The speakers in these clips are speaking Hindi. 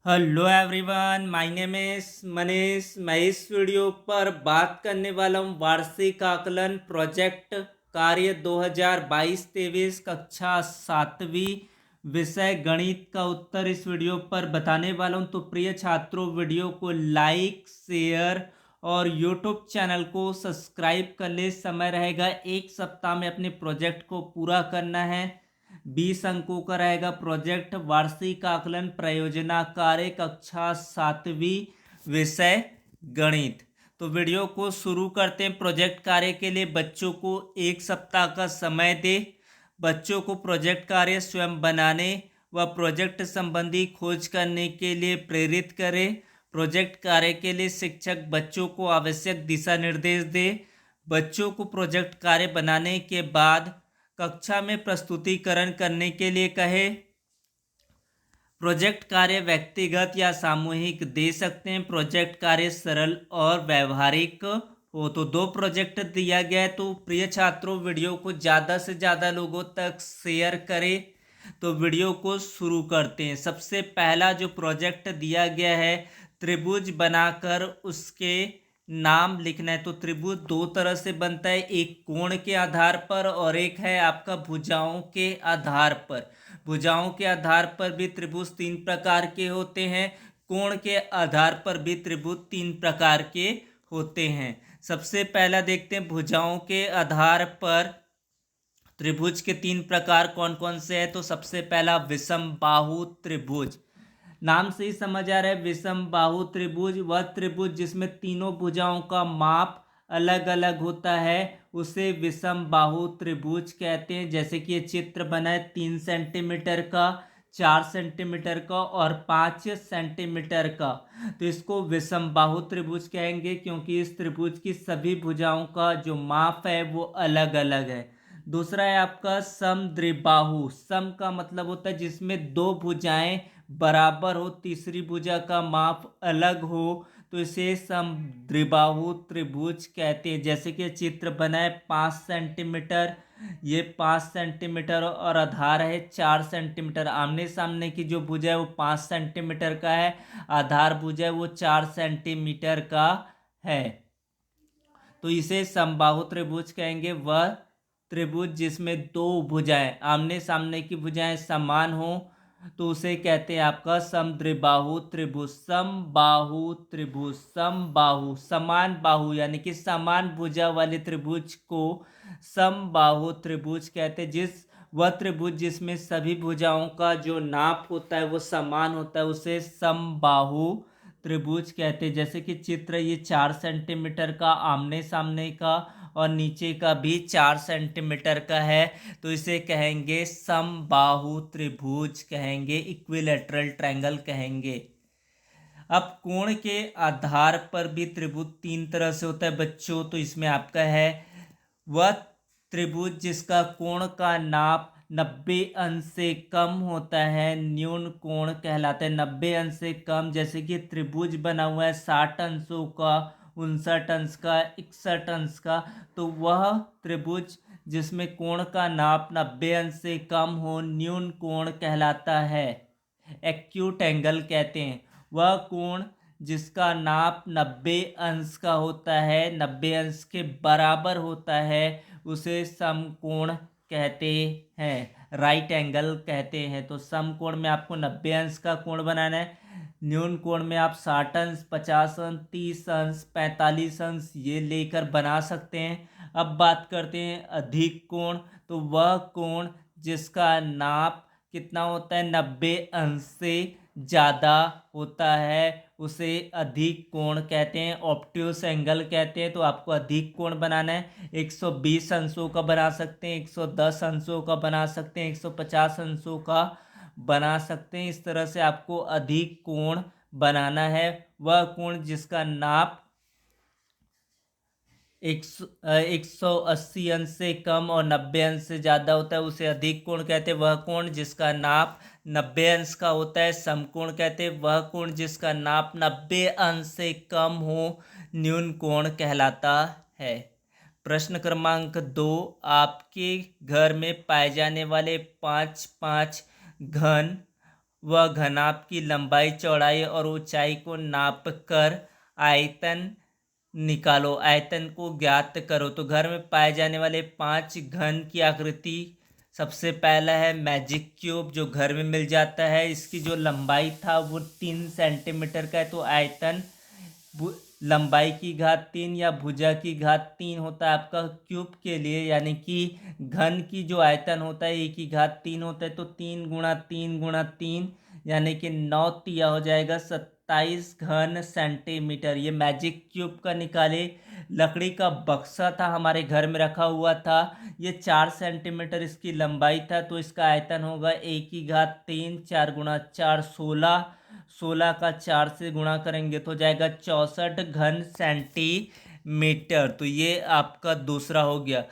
Hello everyone, my name is Manish. मैं इस वीडियो पर बात करने वाला हूँ वार्षिक आकलन प्रोजेक्ट कार्य 2022-23 कक्षा 7वीं विषय गणित का उत्तर इस वीडियो पर बताने वाला हूँ। तो प्रिय छात्रों, वीडियो को लाइक शेयर और यूट्यूब चैनल को सब्सक्राइब कर ले। समय रहेगा एक सप्ताह में अपने प्रोजेक्ट को पूरा करना है। 20 अंकों का रहेगा प्रोजेक्ट वार्षिक आकलन परियोजना कार्य कक्षा 7वीं विषय गणित। तो वीडियो को शुरू करते हैं। प्रोजेक्ट कार्य के लिए बच्चों को एक सप्ताह का समय दे। बच्चों को प्रोजेक्ट कार्य स्वयं बनाने व प्रोजेक्ट संबंधी खोज करने के लिए प्रेरित करें। प्रोजेक्ट कार्य के लिए शिक्षक बच्चों को आवश्यक दिशा निर्देश दे। बच्चों को प्रोजेक्ट कार्य बनाने के बाद कक्षा में प्रस्तुतिकरण करने के लिए कहे। प्रोजेक्ट कार्य व्यक्तिगत या सामूहिक दे सकते हैं। प्रोजेक्ट कार्य सरल और व्यवहारिक हो। तो 2 प्रोजेक्ट दिया गया है। तो प्रिय छात्रों, वीडियो को ज़्यादा से ज़्यादा लोगों तक शेयर करें। तो वीडियो को शुरू करते हैं। सबसे पहला जो प्रोजेक्ट दिया गया है, त्रिभुज बनाकर उसके नाम लिखना है। तो त्रिभुज 2 तरह से बनता है, एक कोण के आधार पर और एक है आपका भुजाओं के आधार पर। भुजाओं के आधार पर भी त्रिभुज 3 प्रकार के होते हैं। कोण के आधार पर भी त्रिभुज 3 प्रकार के होते हैं। सबसे पहला देखते हैं भुजाओं के आधार पर त्रिभुज के 3 प्रकार कौन कौन से हैं। तो सबसे पहला विषम बाहु त्रिभुज। नाम से ही समझ आ रहा है, विषम बाहु त्रिभुज वह त्रिभुज जिसमें तीनों भुजाओं का माप अलग अलग होता है, उसे विषम बाहु त्रिभुज कहते हैं। जैसे कि ये चित्र बना है 3 सेंटीमीटर का, 4 सेंटीमीटर का और 5 सेंटीमीटर का। तो इसको विषम बाहु त्रिभुज कहेंगे क्योंकि इस त्रिभुज की सभी भुजाओं का जो माप है वो अलग अलग है। दूसरा है आपका समद्विबाहु। सम का मतलब होता है जिसमें 2 भुजाएं बराबर हो, तीसरी भुजा का माप अलग हो, तो इसे समद्विबाहु त्रिभुज कहते हैं। जैसे कि चित्र बना है 5 सेंटीमीटर, ये 5 सेंटीमीटर और आधार है 4 सेंटीमीटर। आमने सामने की जो भुजा है वो 5 सेंटीमीटर का है, आधार भुजा है वो 4 सेंटीमीटर का है। तो इसे समबाहु त्रिभुज कहेंगे। वह त्रिभुज जिसमें 2 भुजाएं, आमने सामने की भुजाएं समान हो, तो उसे कहते हैं आपका समद्विबाहु त्रिभुज। समबाहु त्रिभुज, समबाहु समान बाहु यानी कि समान भुजा वाले त्रिभुज को समबाहु त्रिभुज कहते हैं। वह त्रिभुज जिसमें सभी भुजाओं का जो नाप होता है वो समान होता है, उसे समबाहु त्रिभुज कहते हैं। जैसे कि चित्र ये 4 सेंटीमीटर का आमने सामने का और नीचे का भी 4 सेंटीमीटर का है, तो इसे कहेंगे समबाहु त्रिभुज कहेंगे, इक्विलैटरल ट्रायंगल कहेंगे। अब कोण के आधार पर भी त्रिभुज 3 तरह से होता है बच्चों। तो इसमें आपका है वह त्रिभुज जिसका कोण का नाप 90 अंश से कम होता है, न्यून कोण कहलाता है। 90 अंश से कम, जैसे कि त्रिभुज बना हुआ है 60 अंशों का, 59 अंश का, 61 अंश का, तो वह त्रिभुज जिसमें कोण का नाप 90 अंश से कम हो, न्यून कोण कहलाता है, एक्यूट एंगल कहते हैं। वह कोण जिसका नाप 90 अंश का होता है, 90 अंश के बराबर होता है, उसे समकोण कहते हैं, राइट एंगल कहते हैं। तो समकोण में आपको 90 अंश का कोण बनाना है, न्यून कोण में आप 60 अंश, 50 अंश, 30 अंश, 45 अंश ये लेकर बना सकते हैं। अब बात करते हैं अधिक कोण। तो वह कोण जिसका नाप कितना होता है, 90 अंश से ज़्यादा होता है, उसे अधिक कोण कहते हैं, ऑब्ट्यूस एंगल कहते हैं। तो आपको अधिक कोण बनाना है, 120 अंशों का बना सकते हैं, 110 अंशों का बना सकते हैं, 150 अंशों का बना सकते हैं। इस तरह से आपको अधिक कोण बनाना है। वह कोण जिसका नाप 180 अंश से कम और 90 अंश से ज़्यादा होता है, उसे अधिक कोण कहते हैं। वह कोण जिसका नाप 90 अंश का होता है समकोण कहते हैं। वह कोण जिसका नाप 90 अंश से कम हो, न्यून कोण कहलाता है। प्रश्न क्रमांक 2, आपके घर में पाए जाने वाले 5 5 घन वह घनाभ की लंबाई, चौड़ाई और ऊंचाई को नाप कर आयतन निकालो। आयतन को ज्ञात करो। तो घर में पाए जाने वाले 5 घन की आकृति, सबसे पहला है मैजिक क्यूब, जो घर में मिल जाता है। इसकी जो लंबाई था वो 3 सेंटीमीटर का है। तो आयतन लंबाई की घात 3 या भुजा की घात 3 होता है आपका क्यूब के लिए, यानी कि घन की जो आयतन होता है एक की घात 3 होता है। तो 3 × 3 × 3 यानी कि 9 तिया हो जाएगा 27 घन सेंटीमीटर। ये मैजिक क्यूब का निकाले। लकड़ी का बक्सा था, हमारे घर में रखा हुआ था। ये 4 सेंटीमीटर इसकी लंबाई था। तो इसका आयतन होगा 1 की घात 3, 4 × 4 16। 16 का 4 से गुणा करेंगे तो हो जाएगा 64 घन सेंटीमीटर। तो ये आपका दूसरा हो गया।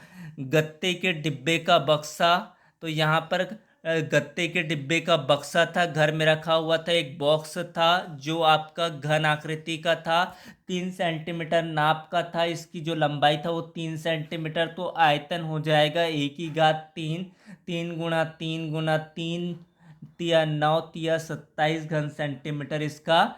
गत्ते के डिब्बे का बक्सा। तो यहाँ पर गत्ते के डिब्बे का बक्सा था, घर में रखा हुआ था। एक बॉक्स था जो आपका घन आकृति का था, 3 सेंटीमीटर नाप का था। इसकी जो लंबाई था वो 3 सेंटीमीटर। तो आयतन हो जाएगा 1 की घात 3, 3 × 3 × 3 तिया 9 तिया 27 घन सेंटीमीटर इसका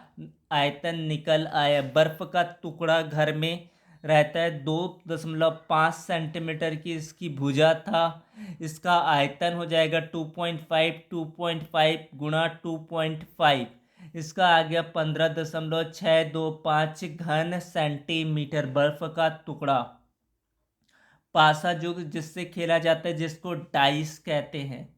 आयतन निकल आया। बर्फ का टुकड़ा घर में रहता है, 2.5 सेंटीमीटर की इसकी भुजा था। इसका आयतन हो जाएगा 2.5 गुणा 2.5। इसका आ गया 15.625 घन सेंटीमीटर। बर्फ का टुकड़ा। पासा जो जिससे खेला जाता है, जिसको डाइस कहते हैं।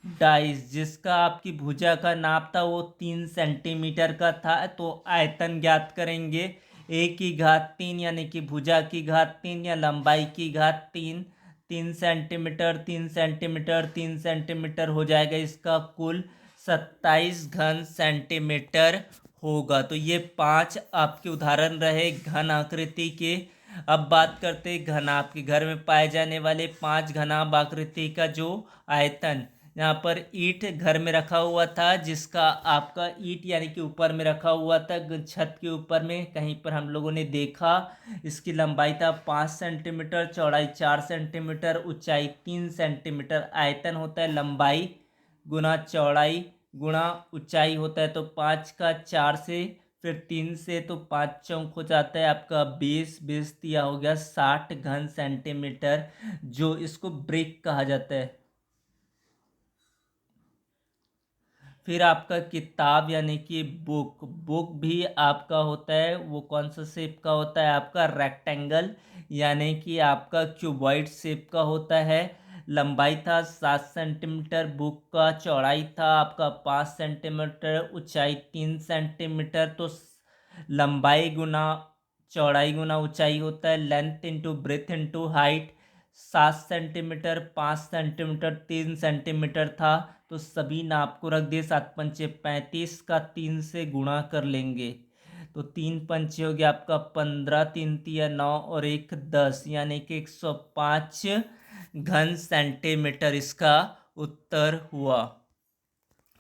डाइस जिसका आपकी भुजा का नाप था वो 3 सेंटीमीटर का था। तो आयतन ज्ञात करेंगे 1 की घात 3 यानी कि भुजा की घात 3 या लंबाई की घात 3। 3 सेंटीमीटर 3 सेंटीमीटर 3 सेंटीमीटर हो जाएगा इसका कुल 27 घन सेंटीमीटर होगा। तो ये 5 आपके उदाहरण रहे घन आकृति के। अब बात करते हैं घनाभ के। घर में पाए जाने वाले 5 घनाभ आकृति का जो आयतन। यहाँ पर ईंट घर में रखा हुआ था, जिसका आपका ईंट यानी कि ऊपर में रखा हुआ था, छत के ऊपर में कहीं पर हम लोगों ने देखा। इसकी लंबाई था 5 सेंटीमीटर, चौड़ाई 4 सेंटीमीटर, ऊंचाई 3 सेंटीमीटर। आयतन होता है लंबाई गुना चौड़ाई गुणा ऊंचाई होता है। तो 5 का 4 से फिर 3 से, तो 5 चौक हो जाता है आपका 20। 20 तिया हो गया 60 घन सेंटीमीटर, जो इसको ब्रिक कहा जाता है। फिर आपका किताब यानी कि बुक। बुक भी आपका होता है, वो कौन सा शेप का होता है आपका रेक्टेंगल, यानी कि आपका क्यूबॉइड शेप का होता है। लंबाई था 7 सेंटीमीटर बुक का, चौड़ाई था आपका 5 सेंटीमीटर, ऊंचाई 3 सेंटीमीटर। तो लंबाई गुना चौड़ाई गुना ऊंचाई होता है length into breadth into height. 7 centimetre 5 centimetre 3 centimetre था। तो सभी नाप को रख दिए। 7 पंचे 35 का 3 से गुणा कर लेंगे तो 3 पंचे हो गया आपका 15, 3 तिया 9 और 1 10, यानी कि 105 घन सेंटीमीटर इसका उत्तर हुआ।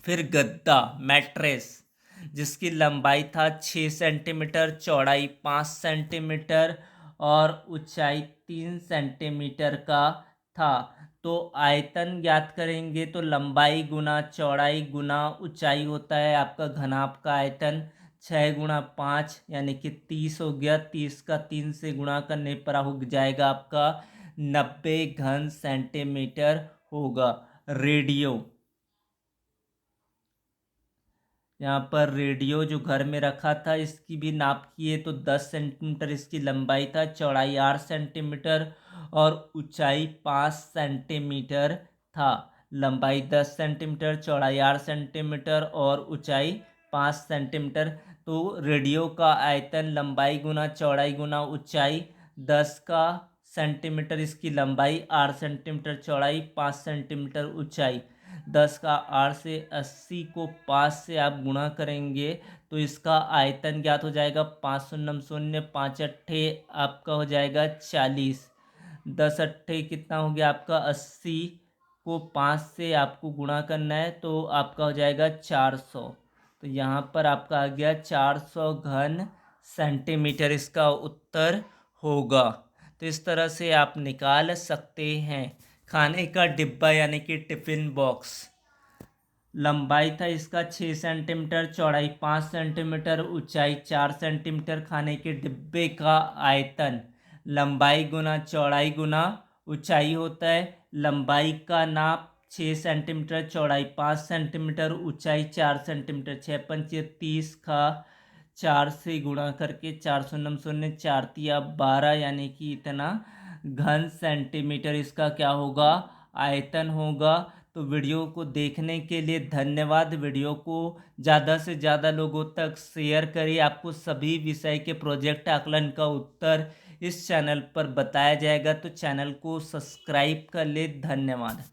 फिर गद्दा मैट्रेस, जिसकी लंबाई था 6 सेंटीमीटर, चौड़ाई 5 सेंटीमीटर और ऊंचाई 3 सेंटीमीटर का था। तो आयतन ज्ञात करेंगे तो लंबाई गुना चौड़ाई गुना ऊंचाई होता है आपका घनाभ का आयतन। 6 × 5 यानी कि 30 हो गया। 30 का 3 से गुणा करने पर हो जाएगा आपका 90 घन सेंटीमीटर होगा। रेडियो। यहाँ पर रेडियो जो घर में रखा था, इसकी भी नाप किए तो 10 सेंटीमीटर इसकी लंबाई था, चौड़ाई 8 सेंटीमीटर और ऊंचाई 5 सेंटीमीटर था। लंबाई 10 सेंटीमीटर, चौड़ाई 8 सेंटीमीटर और ऊंचाई 5 सेंटीमीटर। तो रेडियो का आयतन लंबाई गुना चौड़ाई गुना ऊंचाई 10 का सेंटीमीटर, इसकी लंबाई 8 सेंटीमीटर, चौड़ाई 5 सेंटीमीटर, ऊंचाई 10 का 8 से 80 को 5 से आप गुणा करेंगे तो इसका आयतन ज्ञात हो जाएगा। 5 शून्य शून्य 5 अट्ठे आपका हो जाएगा 40। 10 अट्ठे कितना हो गया आपका 80 को 5 से आपको गुणा करना है तो आपका हो जाएगा 400। तो यहाँ पर आपका आ गया 400 घन सेंटीमीटर इसका उत्तर होगा। तो इस तरह से आप निकाल सकते हैं। खाने का डिब्बा यानी कि टिफिन बॉक्स। लंबाई था इसका 6 सेंटीमीटर, चौड़ाई 5 सेंटीमीटर, ऊंचाई 4 सेंटीमीटर। खाने के डिब्बे का आयतन लंबाई गुना चौड़ाई गुना ऊंचाई होता है। लंबाई का नाप 6 सेंटीमीटर, चौड़ाई 5 सेंटीमीटर, ऊंचाई 4 सेंटीमीटर। 6 पंचे 30 का 4 से गुणा करके 400 4 तिया 12 यानी कि इतना घन सेंटीमीटर इसका क्या होगा, आयतन होगा। तो वीडियो को देखने के लिए धन्यवाद। वीडियो को ज़्यादा से ज़्यादा लोगों तक शेयर करिए। आपको सभी विषय के प्रोजेक्ट आकलन का उत्तर इस चैनल पर बताया जाएगा, तो चैनल को सब्सक्राइब कर ले। धन्यवाद।